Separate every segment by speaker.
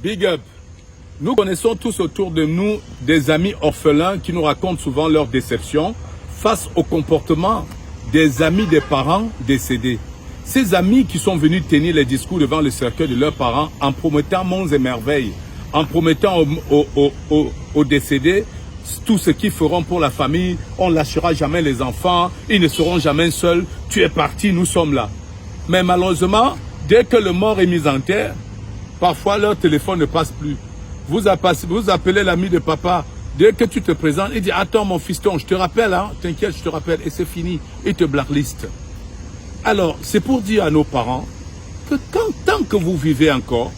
Speaker 1: Big up. Nous connaissons tous autour de nous des amis orphelins qui nous racontent souvent leur déception face au comportement des amis des parents décédés. Ces amis qui sont venus tenir les discours devant le cercueil de leurs parents en promettant monts et merveilles, en promettant aux décédés tout ce qu'ils feront pour la famille, on ne lâchera jamais les enfants, ils ne seront jamais seuls, tu es parti, nous sommes là. Mais malheureusement, dès que le mort est mis en terre, parfois leur téléphone ne passe plus. Vous appelez l'ami de papa, dès que tu te présentes, il dit « Attends mon fiston, je te rappelle, hein, t'inquiète, je te rappelle. » Et c'est fini, il te blacklist. Alors, c'est pour dire à nos parents que tant que vous vivez encore,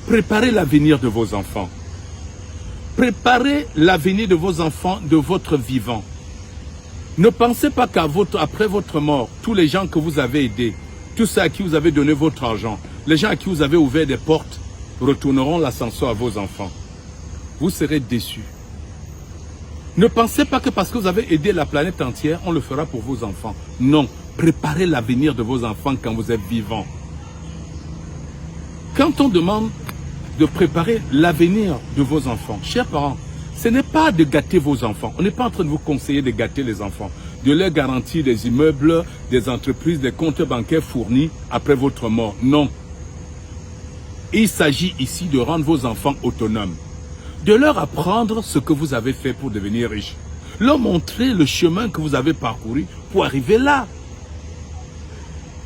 Speaker 1: préparez l'avenir de vos enfants. Préparez l'avenir de vos enfants, de votre vivant. Ne pensez pas qu'après votre mort, tous les gens que vous avez aidés, tous ceux à qui vous avez donné votre argent, les gens à qui vous avez ouvert des portes, retourneront l'ascenseur à vos enfants. Vous serez déçus. Ne pensez pas que parce que vous avez aidé la planète entière, on le fera pour vos enfants. Non, préparez l'avenir de vos enfants quand vous êtes vivants. Quand on demande de préparer l'avenir de vos enfants, chers parents, ce n'est pas de gâter vos enfants. On n'est pas en train de vous conseiller de gâter les enfants, de leur garantir des immeubles, des entreprises, des comptes bancaires fournis après votre mort. Non. Il s'agit ici de rendre vos enfants autonomes, de leur apprendre ce que vous avez fait pour devenir riche, leur montrer le chemin que vous avez parcouru pour arriver là.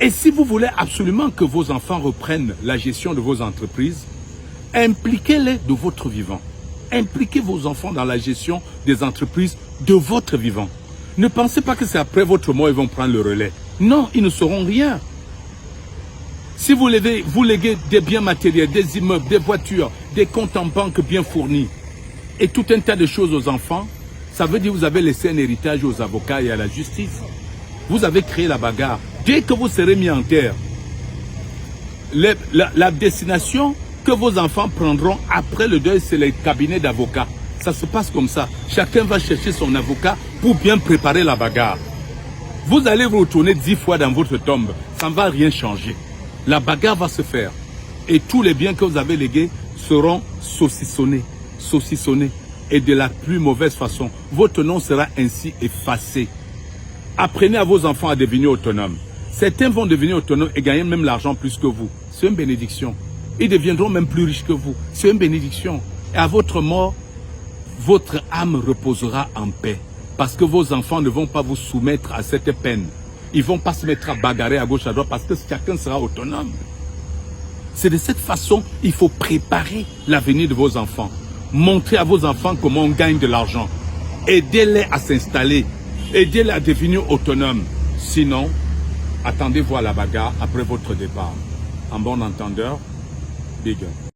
Speaker 1: Et si vous voulez absolument que vos enfants reprennent la gestion de vos entreprises, impliquez-les de votre vivant. Impliquez vos enfants dans la gestion des entreprises de votre vivant. Ne pensez pas que c'est après votre mort qu'ils vont prendre le relais. Non, ils ne sauront rien. Si vous léguez des biens matériels, des immeubles, des voitures, des comptes en banque bien fournis et tout un tas de choses aux enfants, ça veut dire que vous avez laissé un héritage aux avocats et à la justice. Vous avez créé la bagarre. Dès que vous serez mis en terre, la destination que vos enfants prendront après le deuil, c'est les cabinets d'avocats. Ça se passe comme ça. Chacun va chercher son avocat pour bien préparer la bagarre. Vous allez vous retourner 10 fois dans votre tombe. Ça ne va rien changer. La bagarre va se faire. Et tous les biens que vous avez légués seront saucissonnés. Et de la plus mauvaise façon. Votre nom sera ainsi effacé. Apprenez à vos enfants à devenir autonomes. Certains vont devenir autonomes et gagner même l'argent plus que vous. C'est une bénédiction. Ils deviendront même plus riches que vous. C'est une bénédiction. Et à votre mort, votre âme reposera en paix. Parce que vos enfants ne vont pas vous soumettre à cette peine. Ils ne vont pas se mettre à bagarrer à gauche, à droite, parce que chacun sera autonome. C'est de cette façon qu'il faut préparer l'avenir de vos enfants. Montrez à vos enfants comment on gagne de l'argent. Aidez-les à s'installer. Aidez-les à devenir autonomes. Sinon, attendez voir la bagarre après votre départ. En bon entendeur, big up.